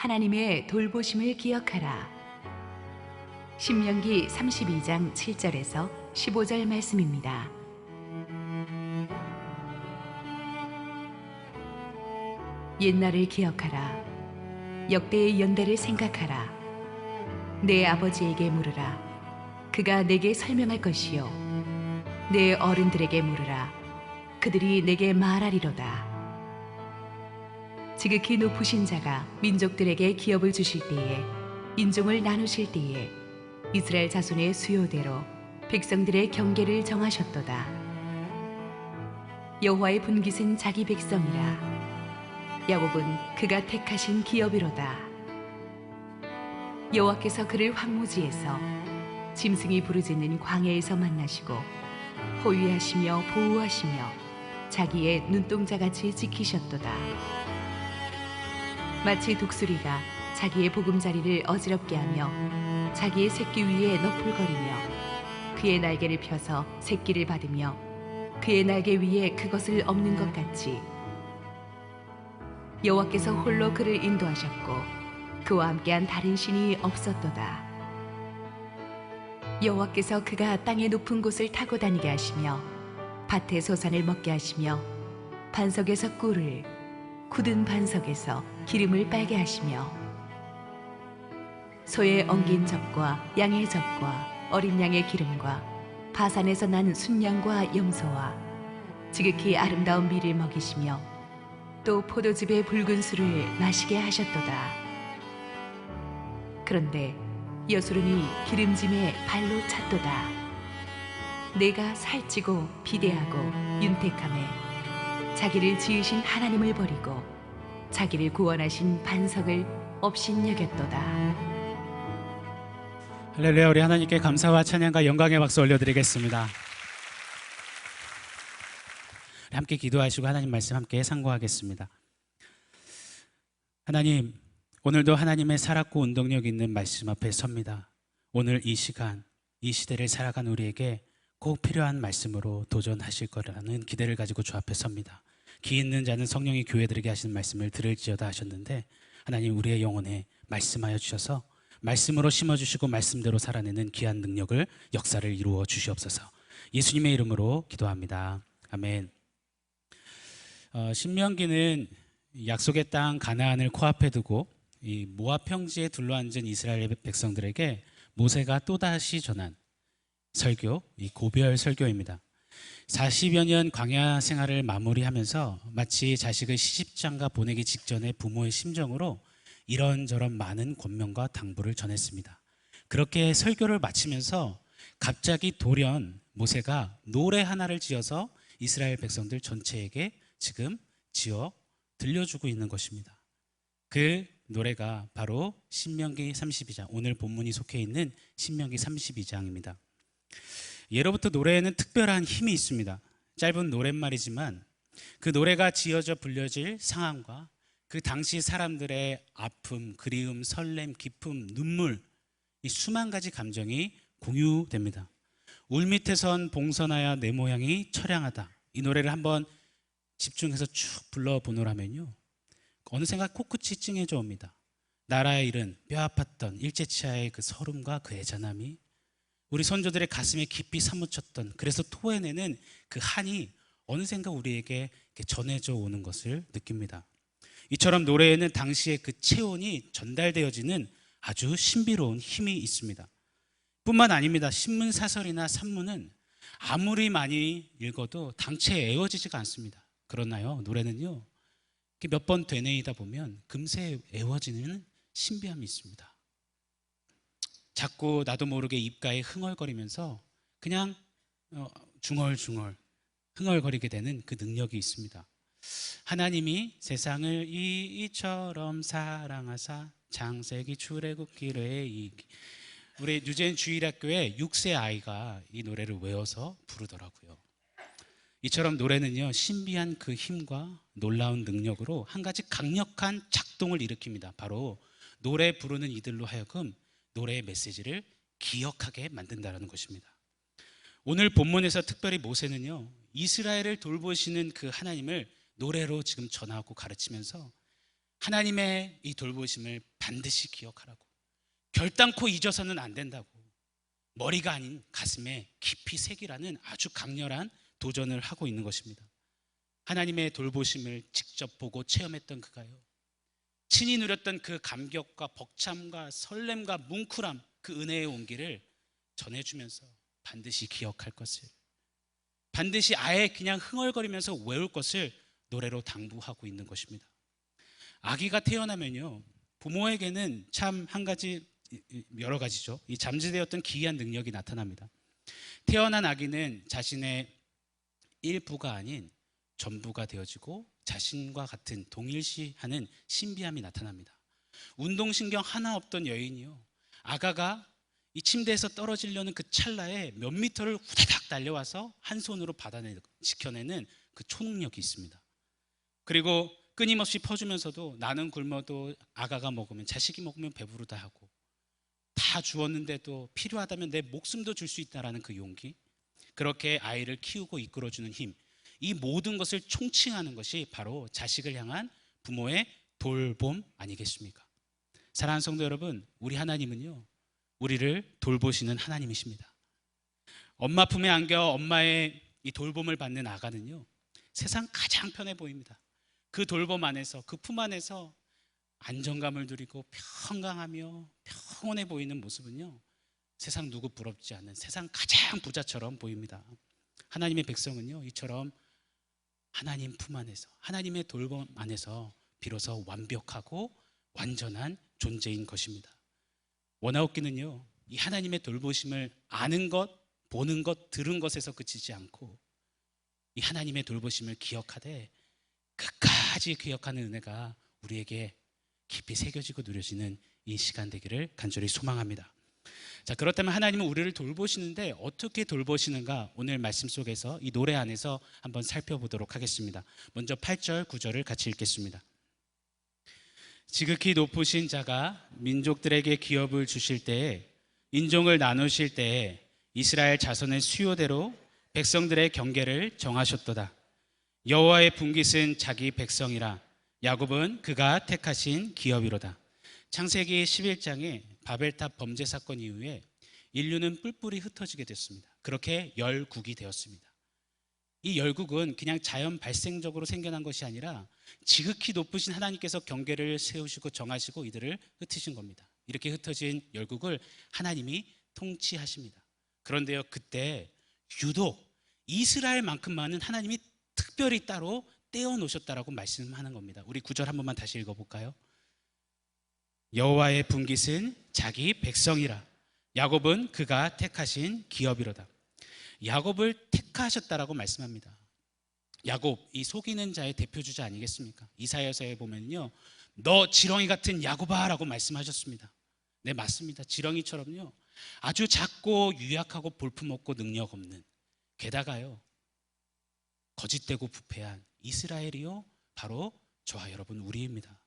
하나님의 돌보심을 기억하라. 신명기 32장 7절에서 15절 말씀입니다. 옛날을 기억하라. 역대의 연대를 생각하라. 내 아버지에게 물으라. 그가 내게 설명할 것이요. 내 어른들에게 물으라. 그들이 내게 말하리로다. 지극히 높으신 자가 민족들에게 기업을 주실 때에, 인종을 나누실 때에 이스라엘 자손의 수요대로 백성들의 경계를 정하셨도다. 여호와의 분깃은 자기 백성이라. 야곱은 그가 택하신 기업이로다. 여호와께서 그를 황무지에서 짐승이 부르짖는 광야에서 만나시고 호위하시며 보호하시며 자기의 눈동자같이 지키셨도다. 마치 독수리가 자기의 보금자리를 어지럽게 하며 자기의 새끼 위에 너풀거리며 그의 날개를 펴서 새끼를 받으며 그의 날개 위에 그것을 엎는 것 같이 여호와께서 홀로 그를 인도하셨고 그와 함께한 다른 신이 없었도다. 여호와께서 그가 땅의 높은 곳을 타고 다니게 하시며 밭의 소산을 먹게 하시며 반석에서 꿀을, 굳은 반석에서 기름을 빨게 하시며 소의 엉긴 젖과 양의 젖과 어린 양의 기름과 바산에서 난 순양과 염소와 지극히 아름다운 밀을 먹이시며 또 포도즙의 붉은 술을 마시게 하셨도다. 그런데 여수름이 기름짐에 발로 찼도다. 내가 살찌고 비대하고 윤택함에 자기를 지으신 하나님을 버리고 자기를 구원하신 반석을 업신여겼도다. 할렐루야. 우리 하나님께 감사와 찬양과 영광의 박수 올려드리겠습니다. 함께 기도하시고 하나님 말씀 함께 상고하겠습니다. 하나님, 오늘도 하나님의 살았고 운동력 있는 말씀 앞에 섭니다. 오늘 이 시간, 이 시대를 살아간 우리에게 꼭 필요한 말씀으로 도전하실 거라는 기대를 가지고 주 앞에 섭니다. 기 있는 자는 성령이 교회들에게 하시는 말씀을 들을지어다 하셨는데, 하나님 우리의 영혼에 말씀하여 주셔서 말씀으로 심어주시고 말씀대로 살아내는 귀한 능력을, 역사를 이루어 주시옵소서. 예수님의 이름으로 기도합니다. 아멘. 신명기는 약속의 땅 가나안을 코앞에 두고 이 모압 평지에 둘러앉은 이스라엘 백성들에게 모세가 또다시 전한 설교, 이 고별 설교입니다. 40여 년 광야 생활을 마무리하면서 마치 자식을 시집장가 보내기 직전의 부모의 심정으로 이런저런 많은 권면과 당부를 전했습니다. 그렇게 설교를 마치면서 갑자기 돌연 모세가 노래 하나를 지어서 이스라엘 백성들 전체에게 지금 지어 들려주고 있는 것입니다. 그 노래가 바로 신명기 32장, 오늘 본문이 속해 있는 신명기 32장입니다. 예로부터 노래에는 특별한 힘이 있습니다. 짧은 노랫말이지만 그 노래가 지어져 불려질 상황과 그 당시 사람들의 아픔, 그리움, 설렘, 기쁨, 눈물, 이 수만 가지 감정이 공유됩니다. 울밑에선 봉선하여 내 모양이 처량하다. 이 노래를 한번 집중해서 쭉 불러보노라면요, 어느샌가 코끝이 찡해져 옵니다. 나라의 일은 뼈 아팠던 일제치하의 그 서름과 그 애잔함이 우리 선조들의 가슴에 깊이 사무쳤던, 그래서 토해내는 그 한이 어느샌가 우리에게 전해져 오는 것을 느낍니다. 이처럼 노래에는 당시의 그 체온이 전달되어지는 아주 신비로운 힘이 있습니다. 뿐만 아닙니다. 신문 사설이나 산문은 아무리 많이 읽어도 당체 애워지지가 않습니다. 그러나요, 노래는요, 몇 번 되뇌이다 보면 금세 애워지는 신비함이 있습니다. 자꾸 나도 모르게 입가에 흥얼거리면서 그냥 중얼중얼 흥얼거리게 되는 그 능력이 있습니다. 하나님이 세상을 이처럼 사랑하사 창세기 출애굽기를 우리 뉴제인 주일학교의 6세 아이가 이 노래를 외워서 부르더라고요. 이처럼 노래는요, 신비한 그 힘과 놀라운 능력으로 한 가지 강력한 작동을 일으킵니다. 바로 노래 부르는 이들로 하여금 노래의 메시지를 기억하게 만든다는 것입니다. 오늘 본문에서 특별히 모세는요, 이스라엘을 돌보시는 그 하나님을 노래로 지금 전하고 가르치면서 하나님의 이 돌보심을 반드시 기억하라고. 결단코 잊어서는 안 된다고. 머리가 아닌 가슴에 깊이 새기라는 아주 강렬한 도전을 하고 있는 것입니다. 하나님의 돌보심을 직접 보고 체험했던 그가요, 친히 누렸던 그 감격과 벅참과 설렘과 뭉클함, 그 은혜의 온기를 전해주면서 반드시 기억할 것을, 반드시 아예 그냥 흥얼거리면서 외울 것을 노래로 당부하고 있는 것입니다. 아기가 태어나면요, 부모에게는 참 한 가지, 여러 가지죠, 이 잠재되었던 기이한 능력이 나타납니다. 태어난 아기는 자신의 일부가 아닌 전부가 되어지고 자신과 같은 동일시하는 신비함이 나타납니다. 운동신경 하나 없던 여인이요, 아가가 이 침대에서 떨어지려는 그 찰나에 몇 미터를 후다닥 달려와서 한 손으로 지켜내는 그 초능력이 있습니다. 그리고 끊임없이 퍼주면서도 나는 굶어도 아가가 먹으면, 자식이 먹으면 배부르다 하고, 다 주었는데도 필요하다면 내 목숨도 줄 수 있다라는 그 용기, 그렇게 아이를 키우고 이끌어주는 힘, 이 모든 것을 총칭하는 것이 바로 자식을 향한 부모의 돌봄 아니겠습니까? 사랑하는 성도 여러분, 우리 하나님은요, 우리를 돌보시는 하나님이십니다. 엄마 품에 안겨 엄마의 이 돌봄을 받는 아가는요, 세상 가장 편해 보입니다. 그 돌봄 안에서, 그 품 안에서 안정감을 누리고 평강하며 평온해 보이는 모습은요, 세상 누구 부럽지 않은 세상 가장 부자처럼 보입니다. 하나님의 백성은요, 이처럼 하나님 품 안에서, 하나님의 돌봄 안에서 비로소 완벽하고 완전한 존재인 것입니다. 원하옵기는요, 이 하나님의 돌보심을 아는 것, 보는 것, 들은 것에서 그치지 않고 이 하나님의 돌보심을 기억하되 끝까지 기억하는 은혜가 우리에게 깊이 새겨지고 누려지는 이 시간 되기를 간절히 소망합니다. 자, 그렇다면 하나님은 우리를 돌보시는데 어떻게 돌보시는가, 오늘 말씀 속에서 이 노래 안에서 한번 살펴보도록 하겠습니다. 먼저 8절, 9절을 같이 읽겠습니다. 지극히 높으신 자가 민족들에게 기업을 주실 때에, 인종을 나누실 때에 이스라엘 자손의 수요대로 백성들의 경계를 정하셨도다. 여호와의 분깃은 자기 백성이라, 야곱은 그가 택하신 기업이로다. 창세기 11장에 바벨탑 범죄 사건 이후에 인류는 뿔뿔이 흩어지게 됐습니다. 그렇게 열국이 되었습니다. 이 열국은 그냥 자연 발생적으로 생겨난 것이 아니라 지극히 높으신 하나님께서 경계를 세우시고 정하시고 이들을 흩으신 겁니다. 이렇게 흩어진 열국을 하나님이 통치하십니다. 그런데요, 그때 유독 이스라엘만큼만은 하나님이 특별히 따로 떼어놓으셨다라고 말씀하는 겁니다. 우리 9절 한 번만 다시 읽어볼까요? 여호와의 분깃은 자기 백성이라, 야곱은 그가 택하신 기업이로다. 야곱을 택하셨다라고 말씀합니다. 야곱, 이 속이는 자의 대표주자 아니겠습니까? 이사야서에 보면요, 너 지렁이 같은 야곱아 라고 말씀하셨습니다. 네, 맞습니다. 지렁이처럼요, 아주 작고 유약하고 볼품없고 능력 없는, 게다가요 거짓되고 부패한 이스라엘이요, 바로 저와 여러분 우리입니다.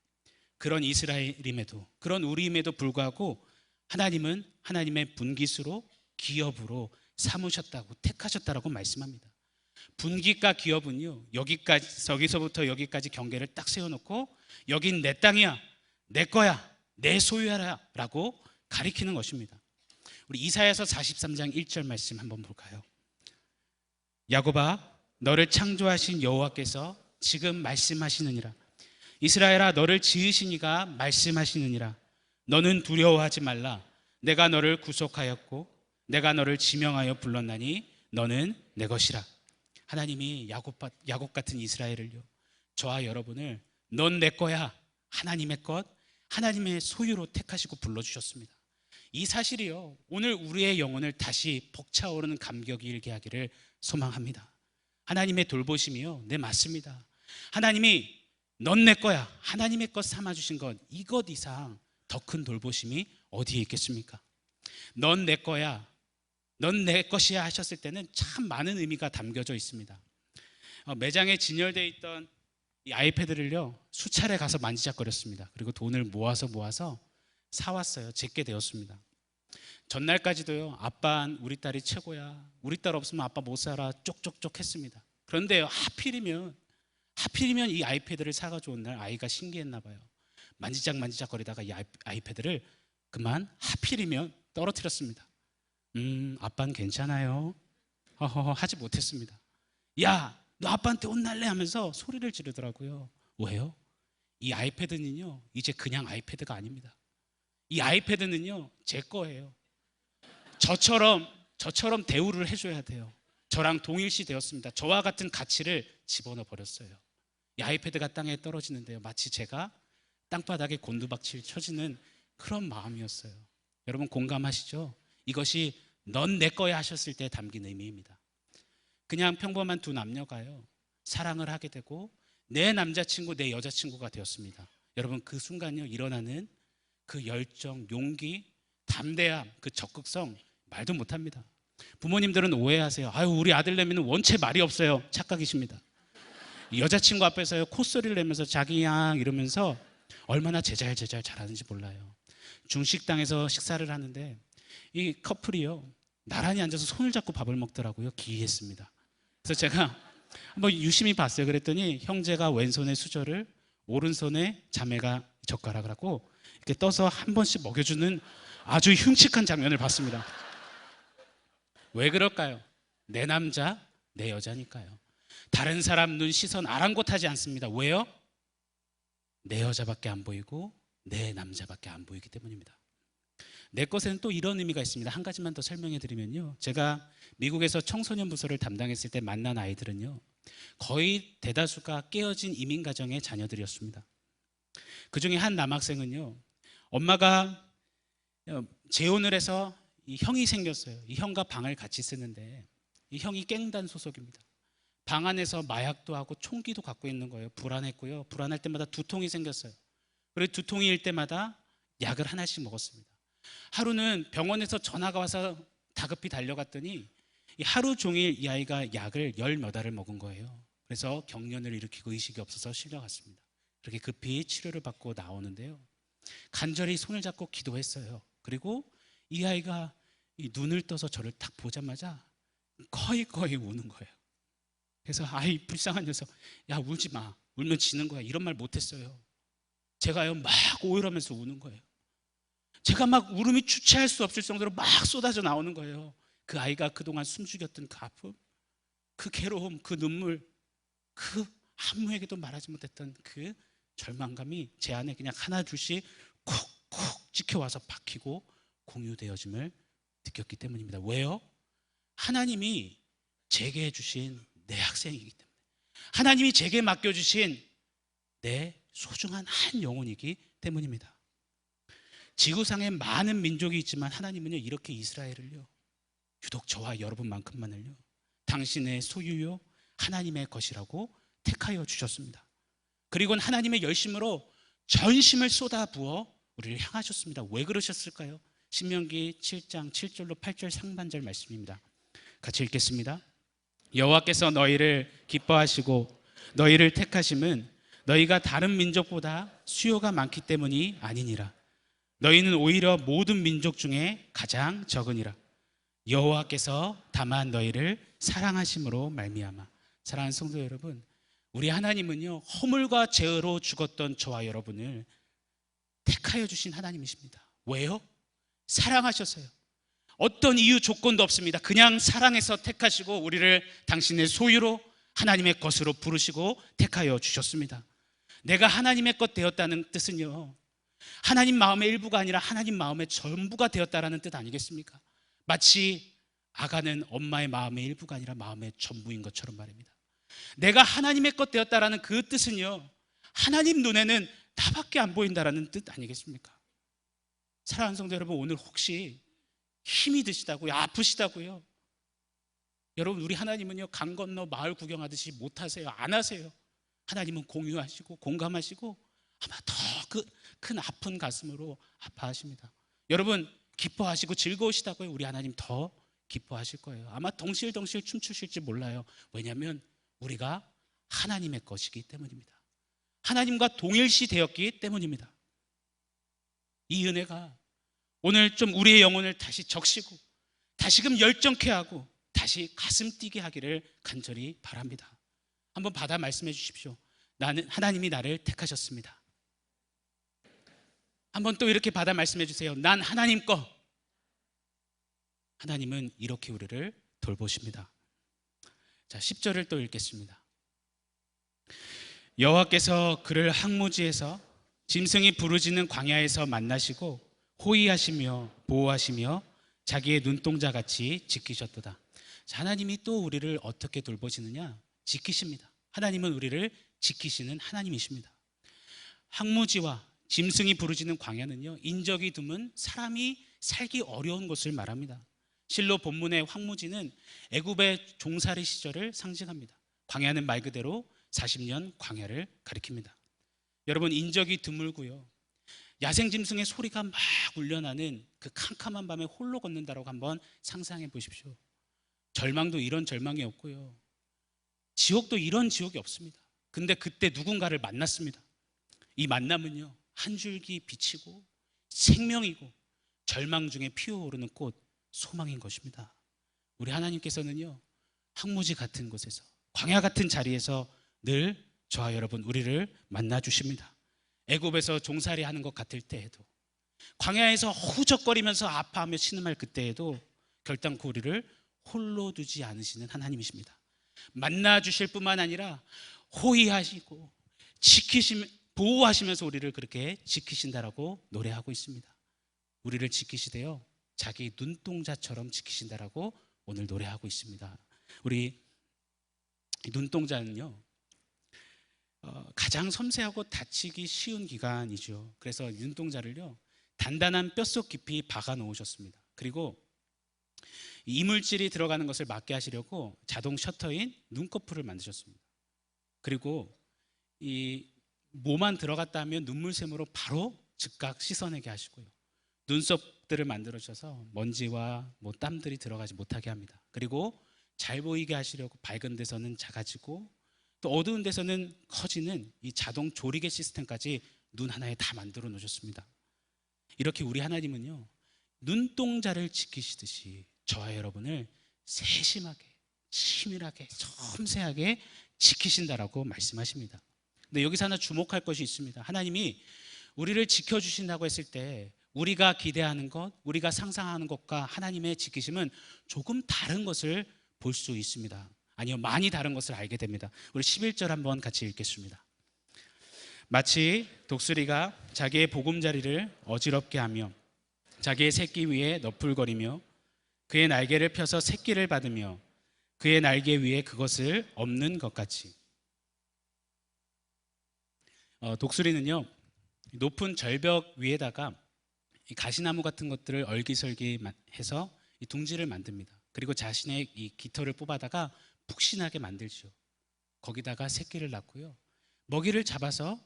그런 이스라엘임에도, 그런 우리임에도 불구하고 하나님은 하나님의 분깃으로, 기업으로 삼으셨다고, 택하셨다라고 말씀합니다. 분깃과 기업은요, 여기서부터 여기까지 경계를 딱 세워놓고 여긴 내 땅이야, 내 거야, 내 소유하라 라고 가리키는 것입니다. 우리 이사야서 43장 1절 말씀 한번 볼까요? 야곱아, 너를 창조하신 여호와께서 지금 말씀하시느니라. 이스라엘아, 너를 지으신 이가 말씀하시느니라. 너는 두려워하지 말라. 내가 너를 구속하였고 내가 너를 지명하여 불렀나니 너는 내 것이라. 하나님이 야곱 같은 이스라엘을요, 저와 여러분을 넌 내 거야, 하나님의 것, 하나님의 소유로 택하시고 불러주셨습니다. 이 사실이요, 오늘 우리의 영혼을 다시 벅차오르는 감격이 일게 하기를 소망합니다. 하나님의 돌보심이요, 네, 맞습니다. 하나님이 넌 내 거야, 하나님의 것 삼아주신 것, 이것 이상 더 큰 돌보심이 어디에 있겠습니까? 넌 내 거야, 넌 내 것이야 하셨을 때는 참 많은 의미가 담겨져 있습니다. 매장에 진열되어 있던 이 아이패드를요, 수차례 가서 만지작거렸습니다. 그리고 돈을 모아서 사왔어요. 제게 되었습니다. 전날까지도요, 아빠, 우리 딸이 최고야, 우리 딸 없으면 아빠 못 살아, 쪽쪽쪽 했습니다. 그런데요, 하필이면 이 아이패드를 사가지고 온 날 아이가 신기했나 봐요. 만지작 거리다가 이 아이패드를 그만 하필이면 떨어뜨렸습니다. 아빠는 괜찮아요. 허허허 하지 못했습니다. 야, 너 아빠한테 혼날래 하면서 소리를 지르더라고요. 왜요? 이 아이패드는요, 이제 그냥 아이패드가 아닙니다. 이 아이패드는요, 제 거예요. 저처럼 대우를 해줘야 돼요. 저랑 동일시 되었습니다. 저와 같은 가치를 집어넣어 버렸어요. 이 아이패드가 땅에 떨어지는데요, 마치 제가 땅바닥에 곤두박질 쳐지는 그런 마음이었어요. 여러분 공감하시죠? 이것이 넌 내 거야 하셨을 때 담긴 의미입니다. 그냥 평범한 두 남녀가요, 사랑을 하게 되고 내 남자친구, 내 여자친구가 되었습니다. 여러분 그 순간요 일어나는 그 열정, 용기, 담대함, 그 적극성 말도 못합니다. 부모님들은 오해하세요. 아유, 우리 아들내미는 원체 말이 없어요. 착각이십니다. 여자친구 앞에서요 콧소리를 내면서 자기야 이러면서 얼마나 제잘 잘하는지 몰라요. 중식당에서 식사를 하는데 이 커플이요 나란히 앉아서 손을 잡고 밥을 먹더라고요. 기이했습니다. 그래서 제가 한번 유심히 봤어요. 그랬더니 형제가 왼손에 수저를, 오른손에 자매가 젓가락을 하고 이렇게 떠서 한 번씩 먹여주는 아주 흉측한 장면을 봤습니다. 왜 그럴까요? 내 남자, 내 여자니까요. 다른 사람 눈, 시선 아랑곳하지 않습니다. 왜요? 내 여자밖에 안 보이고 내 남자밖에 안 보이기 때문입니다. 내 것에는 또 이런 의미가 있습니다. 한 가지만 더 설명해 드리면요, 제가 미국에서 청소년 부서를 담당했을 때 만난 아이들은요 거의 대다수가 깨어진 이민 가정의 자녀들이었습니다. 그 중에 한 남학생은요, 엄마가 재혼을 해서 이 형이 생겼어요. 이 형과 방을 같이 쓰는데 이 형이 갱단 소속입니다. 방 안에서 마약도 하고 총기도 갖고 있는 거예요. 불안했고요, 불안할 때마다 두통이 생겼어요. 그리고 두통일 때마다 약을 하나씩 먹었습니다. 하루는 병원에서 전화가 와서 다급히 달려갔더니 이 하루 종일 이 아이가 약을 열 몇 알을 먹은 거예요. 그래서 경련을 일으키고 의식이 없어서 실려갔습니다. 그렇게 급히 치료를 받고 나오는데요, 간절히 손을 잡고 기도했어요. 그리고 이 아이가 이 눈을 떠서 저를 딱 보자마자 거의 우는 거예요. 그래서 아이 불쌍한 녀석, 야 울지 마, 울면 지는 거야, 이런 말 못했어요. 제가요 막 오열하면서 우는 거예요. 제가 막 울음이 주체할 수 없을 정도로 막 쏟아져 나오는 거예요. 그 아이가 그동안 숨죽였던 그 아픔, 그 괴로움, 그 눈물, 그 아무에게도 말하지 못했던 그 절망감이 제 안에 그냥 하나 둘씩 콕콕 찍혀와서 박히고 공유되어짐을 느꼈기 때문입니다. 왜요? 하나님이 제게 해주신 내 학생이기 때문에, 하나님이 제게 맡겨주신 내 소중한 한 영혼이기 때문입니다. 지구상에 많은 민족이 있지만 하나님은요 이렇게 이스라엘을요, 유독 저와 여러분만큼만을요 당신의 소유요 하나님의 것이라고 택하여 주셨습니다. 그리고는 하나님의 열심으로 전심을 쏟아부어 우리를 향하셨습니다. 왜 그러셨을까요? 신명기 7장 7절로 8절 상반절 말씀입니다. 같이 읽겠습니다. 여호와께서 너희를 기뻐하시고 너희를 택하심은 너희가 다른 민족보다 수요가 많기 때문이 아니니라. 너희는 오히려 모든 민족 중에 가장 적으니라. 여호와께서 다만 너희를 사랑하심으로 말미암아. 사랑하는 성도 여러분, 우리 하나님은요 허물과 죄로 죽었던 저와 여러분을 택하여 주신 하나님이십니다. 왜요? 사랑하셔서요. 어떤 이유 조건도 없습니다. 그냥 사랑해서 택하시고 우리를 당신의 소유로 하나님의 것으로 부르시고 택하여 주셨습니다. 내가 하나님의 것 되었다는 뜻은요 하나님 마음의 일부가 아니라 하나님 마음의 전부가 되었다라는 뜻 아니겠습니까? 마치 아가는 엄마의 마음의 일부가 아니라 마음의 전부인 것처럼 말입니다. 내가 하나님의 것 되었다라는 그 뜻은요 하나님 눈에는 나밖에 안 보인다라는 뜻 아니겠습니까? 사랑하는 성도 여러분, 오늘 혹시 힘이 드시다고요? 아프시다고요? 여러분, 우리 하나님은요 강 건너 마을 구경하듯이 못하세요. 안 하세요. 하나님은 공유하시고 공감하시고 아마 더 큰 아픈 가슴으로 아파하십니다. 여러분 기뻐하시고 즐거우시다고요? 우리 하나님 더 기뻐하실 거예요. 아마 덩실덩실 춤추실지 몰라요. 왜냐하면 우리가 하나님의 것이기 때문입니다. 하나님과 동일시 되었기 때문입니다. 이 은혜가 오늘 좀 우리의 영혼을 다시 적시고 다시금 열정케 하고 다시 가슴 뛰게 하기를 간절히 바랍니다. 한번 받아 말씀해 주십시오. 하나님이 나를 택하셨습니다. 한번 또 이렇게 받아 말씀해 주세요. 난 하나님 거. 하나님은 이렇게 우리를 돌보십니다. 자, 10절을 또 읽겠습니다. 여호와께서 그를 항무지에서 짐승이 부르짖는 광야에서 만나시고 호위하시며 보호하시며 자기의 눈동자같이 지키셨도다. 자, 하나님이 또 우리를 어떻게 돌보시느냐? 지키십니다. 하나님은 우리를 지키시는 하나님이십니다. 항무지와 짐승이 부르짖는 광야는요, 인적이 드문 사람이 살기 어려운 곳을 말합니다. 실로 본문의 황무지는 애굽의 종살이 시절을 상징합니다. 광야는 말 그대로 40년 광야를 가리킵니다. 여러분, 인적이 드물고요, 야생 짐승의 소리가 막 울려나는 그 캄캄한 밤에 홀로 걷는다라고 한번 상상해 보십시오. 절망도 이런 절망이 없고요, 지옥도 이런 지옥이 없습니다. 근데 그때 누군가를 만났습니다. 이 만남은요, 한 줄기 빛이고 생명이고 절망 중에 피어오르는 꽃, 소망인 것입니다. 우리 하나님께서는요, 항무지 같은 곳에서, 광야 같은 자리에서 늘 저와 여러분, 우리를 만나 주십니다. 애굽에서 종살이 하는 것 같을 때에도, 광야에서 허우적거리면서 아파하며 신음할 그때에도 결단코 우리를 홀로 두지 않으시는 하나님이십니다. 만나 주실 뿐만 아니라 호위하시고 보호하시면서 우리를 그렇게 지키신다라고 노래하고 있습니다. 우리를 지키시되요 자기 눈동자처럼 지키신다라고 오늘 노래하고 있습니다. 우리 눈동자는요, 가장 섬세하고 다치기 쉬운 기관이죠. 그래서 눈동자를요, 단단한 뼛속 깊이 박아 놓으셨습니다. 그리고 이물질이 들어가는 것을 막게 하시려고 자동 셔터인 눈꺼풀을 만드셨습니다. 그리고 이 뭐만 들어갔다 하면 눈물샘으로 바로 즉각 씻어내게 하시고요, 눈썹들을 만들어 주셔서 먼지와 땀들이 들어가지 못하게 합니다. 그리고 잘 보이게 하시려고 밝은 데서는 작아지고 또 어두운 데서는 커지는 이 자동 조리개 시스템까지 눈 하나에 다 만들어 놓으셨습니다. 이렇게 우리 하나님은요, 눈동자를 지키시듯이 저와 여러분을 세심하게, 치밀하게, 섬세하게 지키신다라고 말씀하십니다. 근데 여기서 하나 주목할 것이 있습니다. 하나님이 우리를 지켜주신다고 했을 때 우리가 기대하는 것, 우리가 상상하는 것과 하나님의 지키심은 조금 다른 것을 볼 수 있습니다. 아니요, 많이 다른 것을 알게 됩니다. 우리 11절 한번 같이 읽겠습니다. 마치 독수리가 자기의 보금자리를 어지럽게 하며 자기의 새끼 위에 너풀거리며 그의 날개를 펴서 새끼를 받으며 그의 날개 위에 그것을 엎는 것 같이. 독수리는요, 높은 절벽 위에다가 이 가시나무 같은 것들을 얼기설기해서 이 둥지를 만듭니다. 그리고 자신의 이 깃털을 뽑아다가 푹신하게 만들죠. 거기다가 새끼를 낳고요, 먹이를 잡아서,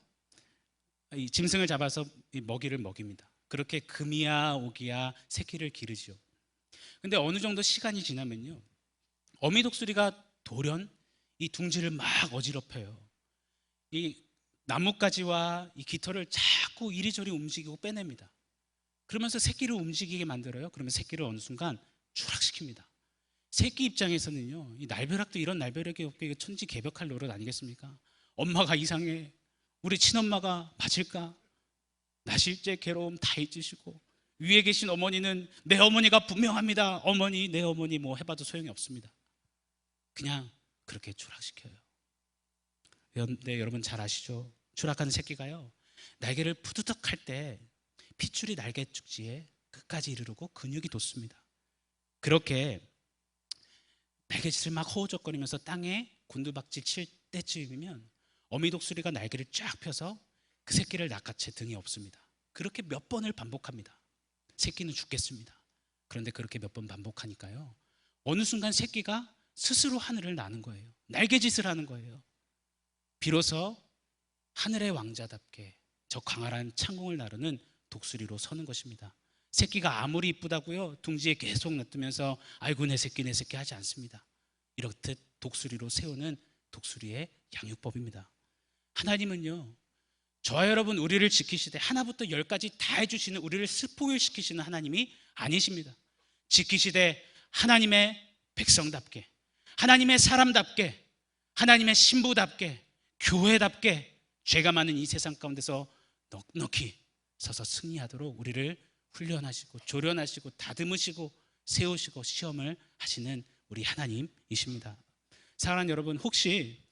이 짐승을 잡아서 이 먹이를 먹입니다. 그렇게 금이야 오기야 새끼를 기르죠. 근데 어느 정도 시간이 지나면요, 어미 독수리가 돌연 이 둥지를 막 어지럽혀요. 이 나뭇가지와 이 깃털을 자꾸 이리저리 움직이고 빼냅니다. 그러면서 새끼를 움직이게 만들어요. 그러면 새끼를 어느 순간 추락시킵니다. 새끼 입장에서는요, 이 날벼락도 이런 날벼락이 없게 천지개벽할 노릇 아니겠습니까? 엄마가 이상해, 우리 친엄마가 맞을까? 나 실제 괴로움 다 잊으시고, 위에 계신 어머니는 내 어머니가 분명합니다. 어머니, 내 어머니 뭐 해봐도 소용이 없습니다. 그냥 그렇게 추락시켜요. 그런데 여러분 잘 아시죠? 추락하는 새끼가요, 날개를 푸드덕 할 때 핏줄이 날개 축지에 끝까지 이르르고 근육이 돋습니다. 그렇게 날개짓을 막 허우적거리면서 땅에 곤두박질 칠 때쯤이면 어미 독수리가 날개를 쫙 펴서 그 새끼를 낚아채 등에 업습니다. 그렇게 몇 번을 반복합니다. 새끼는 죽겠습니다. 그런데 그렇게 몇 번 반복하니까요, 어느 순간 새끼가 스스로 하늘을 나는 거예요. 날개짓을 하는 거예요. 비로소 하늘의 왕자답게 저 광활한 창공을 나르는 독수리로 서는 것입니다. 새끼가 아무리 이쁘다고요, 둥지에 계속 놔두면서 아이고 내 새끼 내 새끼 하지 않습니다. 이렇듯 독수리로 세우는 독수리의 양육법입니다. 하나님은요, 저와 여러분 우리를 지키시되 하나부터 열까지 다 해주시는, 우리를 스포일시키시는 하나님이 아니십니다. 지키시되 하나님의 백성답게, 하나님의 사람답게, 하나님의 신부답게, 교회답게 죄가 많은 이 세상 가운데서 넉넉히 서서 승리하도록 우리를 훈련하시고 조련하시고 다듬으시고 세우시고 시험을 하시는 우리 하나님이십니다. 사랑하는 여러분, 혹시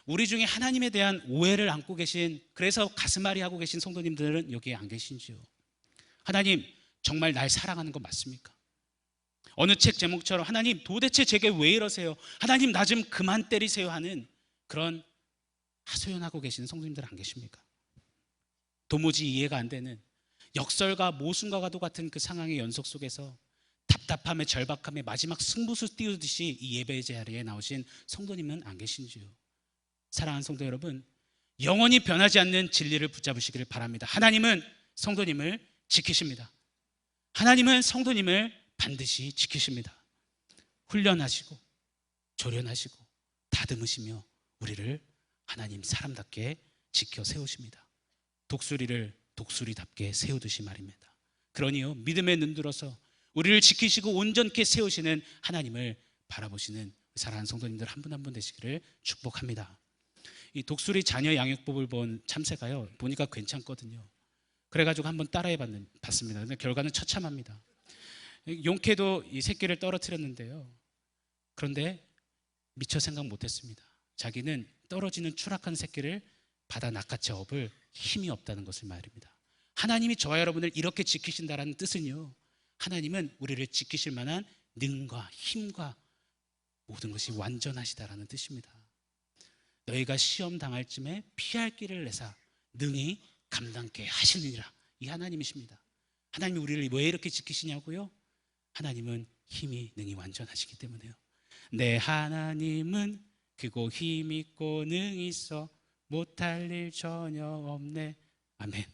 우리 중에 하나님에 대한 오해를 안고 계신, 그래서 가슴앓이 하고 계신 성도님들은 여기에 안 계신지요? 하나님 정말 날 사랑하는 거 맞습니까? 어느 책 제목처럼 하나님 도대체 제게 왜 이러세요? 하나님 나 좀 그만 때리세요 하는 그런 하소연하고 계시는 성도님들 안 계십니까? 도무지 이해가 안 되는 역설과 모순과 가도 같은 그 상황의 연속 속에서 답답함에 절박함에 마지막 승부수 띄우듯이 이 예배 자리에 나오신 성도님은 안 계신지요? 사랑하는 성도 여러분, 영원히 변하지 않는 진리를 붙잡으시기를 바랍니다. 하나님은 성도님을 지키십니다. 하나님은 성도님을 반드시 지키십니다. 훈련하시고 조련하시고 다듬으시며 우리를 하나님 사람답게 지켜 세우십니다. 독수리를 독수리답게 세우듯이 말입니다. 그러니요, 믿음에 눈들어서 우리를 지키시고 온전케 세우시는 하나님을 바라보시는 사랑하는 성도님들 한 분 한 분 되시기를 축복합니다. 이 독수리 자녀 양육법을 본 참새가요, 보니까 괜찮거든요. 그래가지고 한번 따라해 봤습니다. 근데 결과는 처참합니다. 용케도 이 새끼를 떨어뜨렸는데요, 그런데 미처 생각 못했습니다. 자기는 떨어지는 추락한 새끼를 바다 낚아채 업을 힘이 없다는 것을 말입니다. 하나님이 저와 여러분을 이렇게 지키신다는 뜻은요, 하나님은 우리를 지키실 만한 능과 힘과 모든 것이 완전하시다라는 뜻입니다. 너희가 시험 당할 쯤에 피할 길을 내사 능히 감당케 하시느니라. 이 하나님이십니다. 하나님이 우리를 왜 이렇게 지키시냐고요? 하나님은 힘이 능히 완전하시기 때문에요. 내 하나님은 크고 힘 있고 능히 있어 못할 일 전혀 없네. 아멘.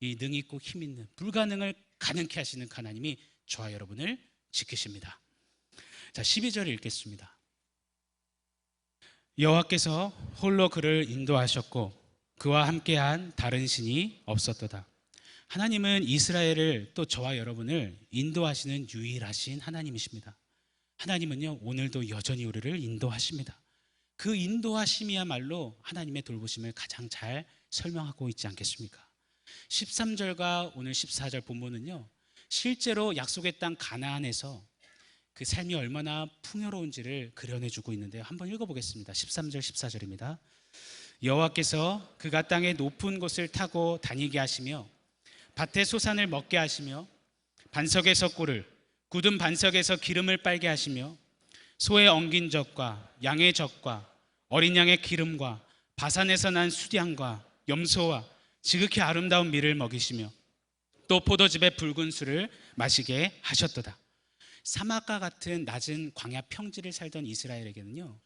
이 능 있고 힘 있는 불가능을 가능케 하시는 하나님이 저와 여러분을 지키십니다. 자, 12절 읽겠습니다. 여호와께서 홀로 그를 인도하셨고 그와 함께한 다른 신이 없었도다. 하나님은 이스라엘을, 또 저와 여러분을 인도하시는 유일하신 하나님이십니다. 하나님은요, 오늘도 여전히 우리를 인도하십니다. 그 인도하심이야말로 하나님의 돌보심을 가장 잘 설명하고 있지 않겠습니까? 13절과 오늘 14절 본문은요, 실제로 약속의 땅 가나안에서 그 삶이 얼마나 풍요로운지를 그려내주고 있는데요, 한번 읽어보겠습니다. 13절 14절입니다. 여호와께서 그가 땅의 높은 곳을 타고 다니게 하시며 밭의 소산을 먹게 하시며 반석에서 꿀을, 굳은 반석에서 기름을 빨게 하시며 소의 엉긴 젖과 양의 젖과 어린 양의 기름과 바산에서 난 수량과 염소와 지극히 아름다운 밀을 먹이시며 또 포도즙의 붉은 술을 마시게 하셨도다. 사막과 같은 낮은 광야 평지를 살던 이스라엘에게는요,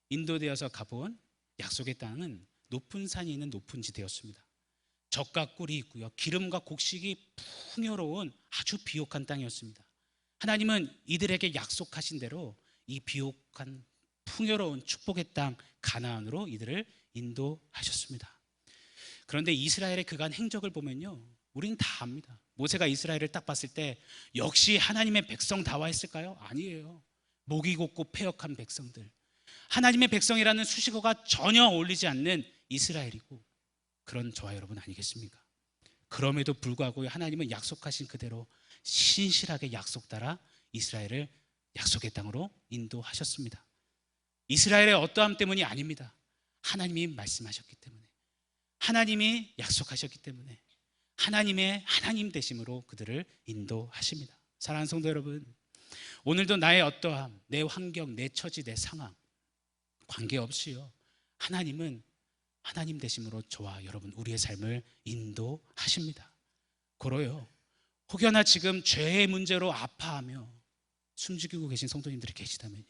인도되어서 가본 약속의 땅은 높은 산이 있는 높은 지대였습니다. 젖과 꿀이 있고요, 기름과 곡식이 풍요로운 아주 비옥한 땅이었습니다. 하나님은 이들에게 약속하신 대로 이 비옥한 풍요로운 축복의 땅 가나안으로 이들을 인도하셨습니다. 그런데 이스라엘의 그간 행적을 보면요, 우리는 다 압니다. 모세가 이스라엘을 딱 봤을 때 역시 하나님의 백성다워 했을까요? 아니에요. 목이 곧고 패역한 백성들, 하나님의 백성이라는 수식어가 전혀 어울리지 않는 이스라엘이고, 그런 저와 여러분 아니겠습니까? 그럼에도 불구하고 하나님은 약속하신 그대로 신실하게 약속 따라 이스라엘을 약속의 땅으로 인도하셨습니다. 이스라엘의 어떠함 때문이 아닙니다. 하나님이 말씀하셨기 때문에, 하나님이 약속하셨기 때문에 하나님의 하나님 되심으로 그들을 인도하십니다. 사랑하는 성도 여러분, 오늘도 나의 어떠함, 내 환경, 내 처지, 내 상황 관계없이요, 하나님은 하나님 되심으로 저와 여러분 우리의 삶을 인도하십니다. 고로요, 혹여나 지금 죄의 문제로 아파하며 숨죽이고 계신 성도님들이 계시다면요,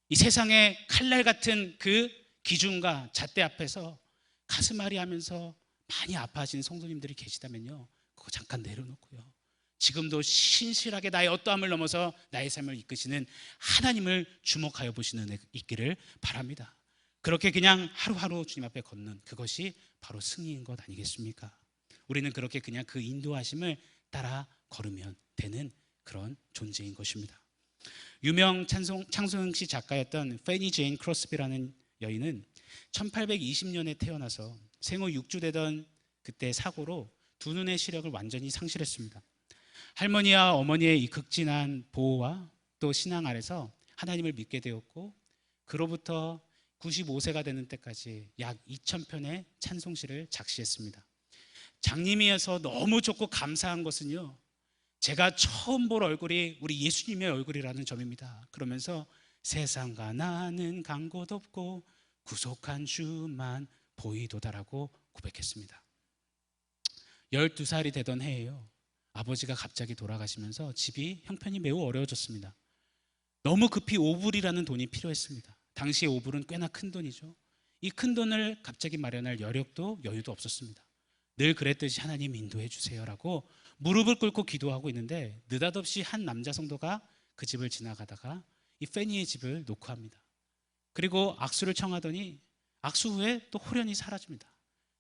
이 세상의 칼날 같은 그 기준과 잣대 앞에서 가슴앓이 하면서 많이 아파하시는 성도님들이 계시다면요, 그거 잠깐 내려놓고요, 지금도 신실하게 나의 어떠함을 넘어서 나의 삶을 이끄시는 하나님을 주목하여 보시는 은혜 있기를 바랍니다. 그렇게 그냥 하루하루 주님 앞에 걷는 그것이 바로 승리인 것 아니겠습니까? 우리는 그렇게 그냥 그 인도하심을 따라 걸으면 되는 그런 존재인 것입니다. 유명 찬송시 작가였던 페니 제인 크로스비라는 여인은 1820년에 태어나서 생후 6주 되던 그때 사고로 두 눈의 시력을 완전히 상실했습니다. 할머니와 어머니의 이 극진한 보호와 또 신앙 아래서 하나님을 믿게 되었고, 그로부터 95세가 되는 때까지 약 2,000편의 찬송시를 작시했습니다. 장님이어서 너무 좋고 감사한 것은요, 제가 처음 볼 얼굴이 우리 예수님의 얼굴이라는 점입니다. 그러면서 세상과 나는 간 곳 없고 구속한 주만 보이도다라고 고백했습니다. 12살이 되던 해에요, 아버지가 갑자기 돌아가시면서 집이 형편이 매우 어려워졌습니다. 너무 급히 오불이라는 돈이 필요했습니다. 당시에 오불은 꽤나 큰 돈이죠. 이 큰 돈을 갑자기 마련할 여력도 여유도 없었습니다. 늘 그랬듯이 하나님 인도해 주세요라고 무릎을 꿇고 기도하고 있는데, 느닷없이 한 남자 성도가 그 집을 지나가다가 이 페니의 집을 녹화합니다. 그리고 악수를 청하더니 악수 후에 또 홀연히 사라집니다.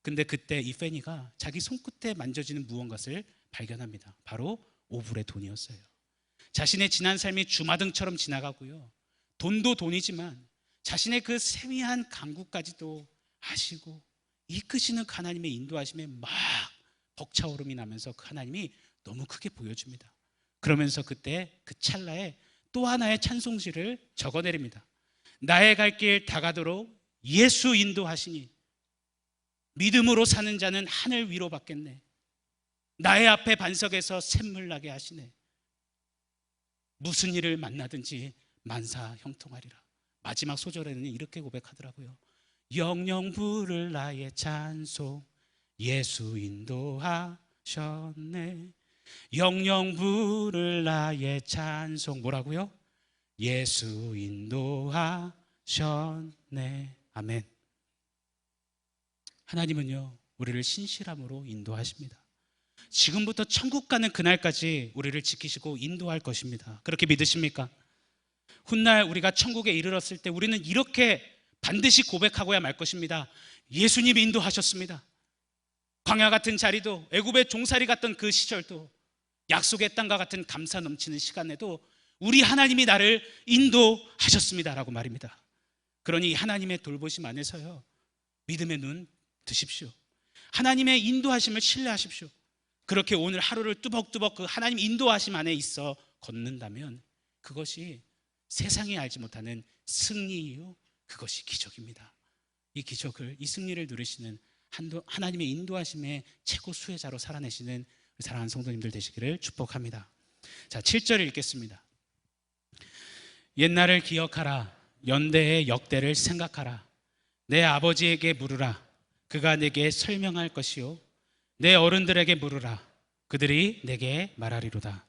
근데 그때 이 페니가 자기 손끝에 만져지는 무언가를 발견합니다. 바로 오불의 돈이었어요. 자신의 지난 삶이 주마등처럼 지나가고요, 돈도 돈이지만 자신의 그 세미한 간구까지도 아시고 이끄시는 그 하나님의 인도하심에 막 벅차오름이 나면서 그 하나님이 너무 크게 보여줍니다. 그러면서 그때 그 찰나에 또 하나의 찬송시를 적어내립니다. 나의 갈 길 다가도록 예수 인도하시니 믿음으로 사는 자는 하늘 위로 받겠네. 나의 앞에 반석에서 샘물 나게 하시네. 무슨 일을 만나든지 만사 형통하리라. 마지막 소절에는 이렇게 고백하더라고요. 영영 부를 나의 찬송 예수 인도하셨네. 영영 부를 나의 찬송 뭐라고요? 예수 인도하셨네. 아멘. 하나님은요, 우리를 신실함으로 인도하십니다. 지금부터 천국 가는 그날까지 우리를 지키시고 인도할 것입니다. 그렇게 믿으십니까? 훗날 우리가 천국에 이르렀을 때 우리는 이렇게 반드시 고백하고야 말 것입니다. 예수님이 인도하셨습니다. 광야 같은 자리도, 애굽의 종살이 같던 그 시절도, 약속의 땅과 같은 감사 넘치는 시간에도 우리 하나님이 나를 인도하셨습니다라고 말입니다. 그러니 하나님의 돌보심 안에서요, 믿음의 눈 드십시오. 하나님의 인도하심을 신뢰하십시오. 그렇게 오늘 하루를 뚜벅뚜벅 그 하나님 인도하심 안에 있어 걷는다면 그것이 세상이 알지 못하는 승리이요, 그것이 기적입니다. 이 기적을, 이 승리를 누리시는 하나님의 인도하심의 최고 수혜자로 살아내시는 사랑하는 성도님들 되시기를 축복합니다. 자, 7절 읽겠습니다. 옛날을 기억하라. 연대의 역대를 생각하라. 내 아버지에게 물으라. 그가 내게 설명할 것이요, 내 어른들에게 물으라. 그들이 내게 말하리로다.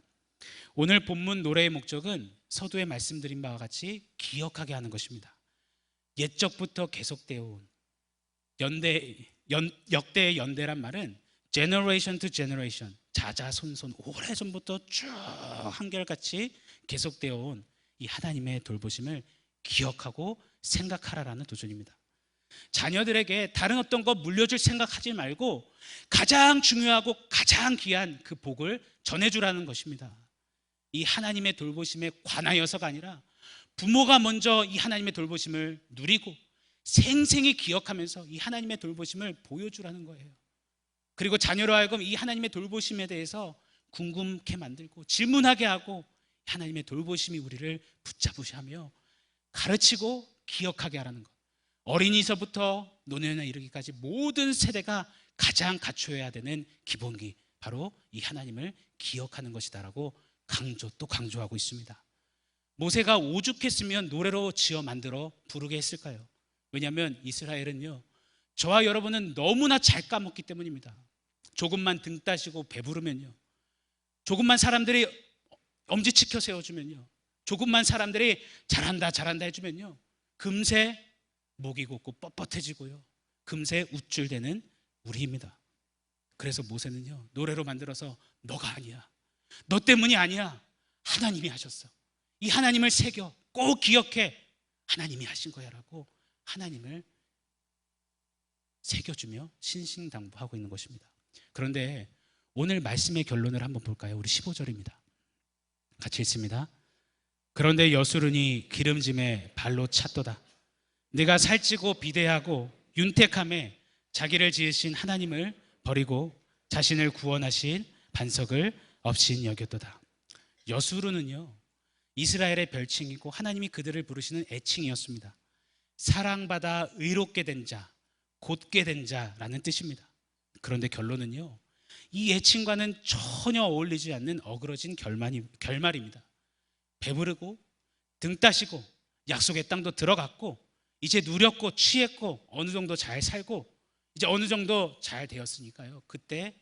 오늘 본문 노래의 목적은 서두에 말씀드린 바와 같이 기억하게 하는 것입니다. 옛적부터 계속되어 온 역대의 연대란 말은 generation to generation, 자자손손 오래전부터 쭉 한결같이 계속되어 온 이 하나님의 돌보심을 기억하고 생각하라라는 도전입니다. 자녀들에게 다른 어떤 거 물려줄 생각하지 말고 가장 중요하고 가장 귀한 그 복을 전해주라는 것입니다. 이 하나님의 돌보심에 관하여서가 아니라 부모가 먼저 이 하나님의 돌보심을 누리고 생생히 기억하면서 이 하나님의 돌보심을 보여주라는 거예요. 그리고 자녀로 하여금 이 하나님의 돌보심에 대해서 궁금케 만들고 질문하게 하고 하나님의 돌보심이 우리를 붙잡으셔 하며 가르치고 기억하게 하라는 것. 어린이서부터 노년에 이르기까지 모든 세대가 가장 갖춰야 되는 기본기, 바로 이 하나님을 기억하는 것이다라고 또 강조하고 있습니다. 모세가 오죽했으면 노래로 지어 만들어 부르게 했을까요? 왜냐하면 이스라엘은요, 저와 여러분은 너무나 잘 까먹기 때문입니다. 조금만 등 따시고 배부르면요, 조금만 사람들이 엄지치켜 세워주면요, 조금만 사람들이 잘한다 잘한다 해주면요, 금세 목이 곧고 뻣뻣해지고요, 금세 우쭐대는 우리입니다. 그래서 모세는요, 노래로 만들어서 너가 아니야, 너 때문이 아니야, 하나님이 하셨어, 이 하나님을 새겨 꼭 기억해, 하나님이 하신 거야 라고 하나님을 새겨주며 신신당부하고 있는 것입니다. 그런데 오늘 말씀의 결론을 한번 볼까요? 우리 15절입니다. 같이 읽습니다. 그런데 여수르니 기름짐에 발로 찼도다. 네가 살찌고 비대하고 윤택함에 자기를 지으신 하나님을 버리고 자신을 구원하신 반석을 없인 여겼도다. 여수르는요, 이스라엘의 별칭이고 하나님이 그들을 부르시는 애칭이었습니다. 사랑받아 의롭게 된 자, 곧게 된 자라는 뜻입니다. 그런데 결론은요, 이 애칭과는 전혀 어울리지 않는 어그러진 결말입니다. 배부르고 등 따시고 약속의 땅도 들어갔고 이제 누렸고 취했고 어느 정도 잘 살고 이제 어느 정도 잘 되었으니까요, 그때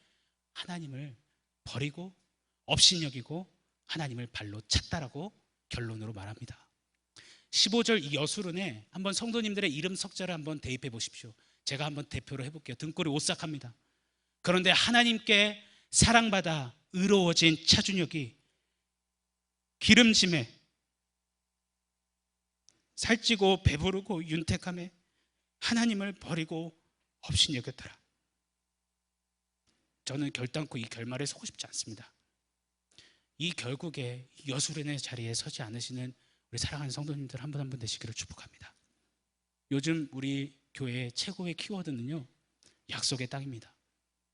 하나님을 버리고 업신여기고 하나님을 발로 찼다라고 결론으로 말합니다. 15절 이 여수론에 한번 성도님들의 이름 석자를 한번 대입해 보십시오. 제가 한번 대표로 해볼게요. 등골이 오싹합니다. 그런데 하나님께 사랑받아 의로워진 차준혁이 기름짐에 살찌고 배부르고 윤택함에 하나님을 버리고 업신여겼더라. 저는 결단코 이 결말에 서고 싶지 않습니다. 이 결국에 여수론의 자리에 서지 않으시는 우리 사랑하는 성도님들 한 분 한 분 되시기를 축복합니다. 요즘 우리 교회의 최고의 키워드는요, 약속의 땅입니다.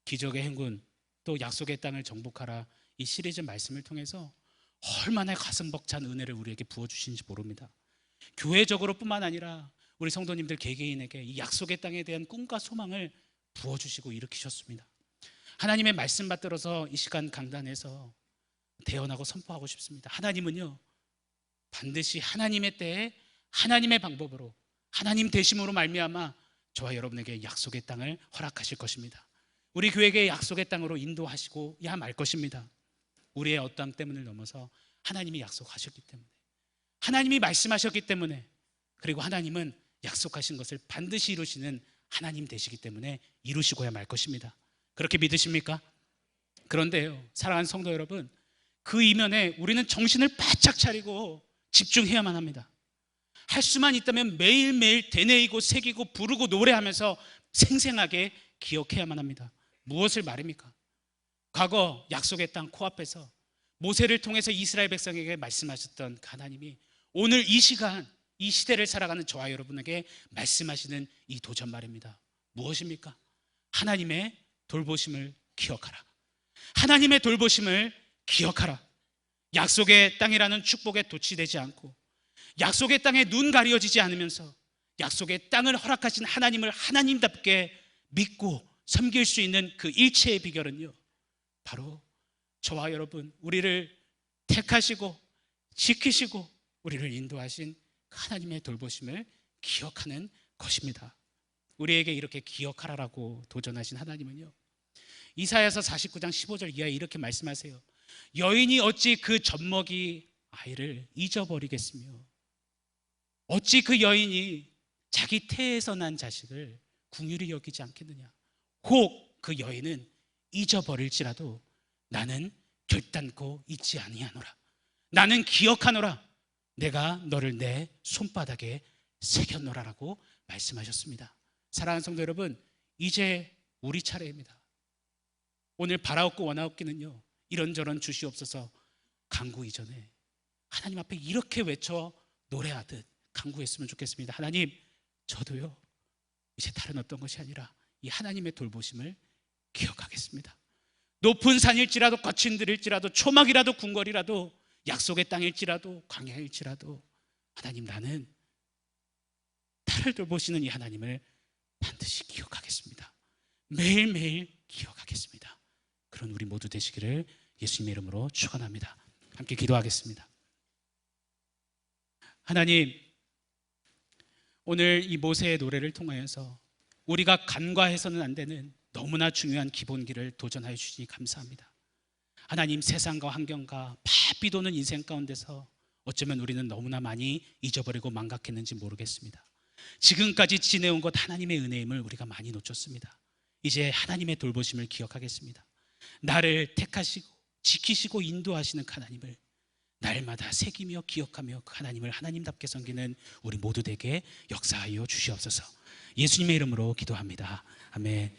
기적의 행군, 또 약속의 땅을 정복하라, 이 시리즈 말씀을 통해서 얼마나 가슴 벅찬 은혜를 우리에게 부어주시는지 모릅니다. 교회적으로 뿐만 아니라 우리 성도님들 개개인에게 이 약속의 땅에 대한 꿈과 소망을 부어주시고 일으키셨습니다. 하나님의 말씀 받들어서 이 시간 강단에서 대언하고 선포하고 싶습니다. 하나님은요, 반드시 하나님의 때에 하나님의 방법으로 하나님 되심으로 말미암아 저와 여러분에게 약속의 땅을 허락하실 것입니다. 우리 교회에게 약속의 땅으로 인도하시고야 말 것입니다. 우리의 어떠함 때문을 넘어서 하나님이 약속하셨기 때문에, 하나님이 말씀하셨기 때문에, 그리고 하나님은 약속하신 것을 반드시 이루시는 하나님 되시기 때문에 이루시고야 말 것입니다. 그렇게 믿으십니까? 그런데요, 사랑하는 성도 여러분, 그 이면에 우리는 정신을 바짝 차리고 집중해야만 합니다. 할 수만 있다면 매일매일 되뇌이고 새기고 부르고 노래하면서 생생하게 기억해야만 합니다. 무엇을 말입니까? 과거 약속의 땅 코앞에서 모세를 통해서 이스라엘 백성에게 말씀하셨던 하나님이 오늘 이 시간, 이 시대를 살아가는 저와 여러분에게 말씀하시는 이 도전 말입니다. 무엇입니까? 하나님의 돌보심을 기억하라. 하나님의 돌보심을 기억하라. 약속의 땅이라는 축복에 도취되지 않고 약속의 땅에 눈 가려지지 않으면서 약속의 땅을 허락하신 하나님을 하나님답게 믿고 섬길 수 있는 그 일체의 비결은요, 바로 저와 여러분, 우리를 택하시고 지키시고 우리를 인도하신 하나님의 돌보심을 기억하는 것입니다. 우리에게 이렇게 기억하라라고 도전하신 하나님은요, 이사야서 49장 15절 이하에 이렇게 말씀하세요. 여인이 어찌 그 젖먹이 아이를 잊어버리겠으며 어찌 그 여인이 자기 태에서 난 자식을 긍휼히 여기지 않겠느냐. 혹 그 여인은 잊어버릴지라도 나는 결단코 잊지 아니하노라. 나는 기억하노라. 내가 너를 내 손바닥에 새겼노라라고 말씀하셨습니다. 사랑하는 성도 여러분, 이제 우리 차례입니다. 오늘 바라옵고 원하옵기는요, 이런저런 주시옵소서 간구 이전에 하나님 앞에 이렇게 외쳐 노래하듯 간구했으면 좋겠습니다. 하나님, 저도요 이제 다른 어떤 것이 아니라 이 하나님의 돌보심을 기억하겠습니다. 높은 산일지라도 거친 들일지라도 초막이라도 궁궐이라도 약속의 땅일지라도 광야일지라도 하나님, 나는 나를 돌보시는 이 하나님을 반드시 기억하겠습니다. 매일매일 기억하겠습니다. 그런 우리 모두 되시기를 예수님의 이름으로 축원합니다. 함께 기도하겠습니다. 하나님, 오늘 이 모세의 노래를 통하여서 우리가 간과해서는 안 되는 너무나 중요한 기본기를 도전하여 주시니 감사합니다. 하나님, 세상과 환경과 바삐 도는 인생 가운데서 어쩌면 우리는 너무나 많이 잊어버리고 망각했는지 모르겠습니다. 지금까지 지내온 것 하나님의 은혜임을 우리가 많이 놓쳤습니다. 이제 하나님의 돌보심을 기억하겠습니다. 나를 택하시고 지키시고 인도하시는 하나님을 날마다 새기며 기억하며 그 하나님을 하나님답게 섬기는 우리 모두 되게 역사하여 주시옵소서. 예수님의 이름으로 기도합니다. 아멘.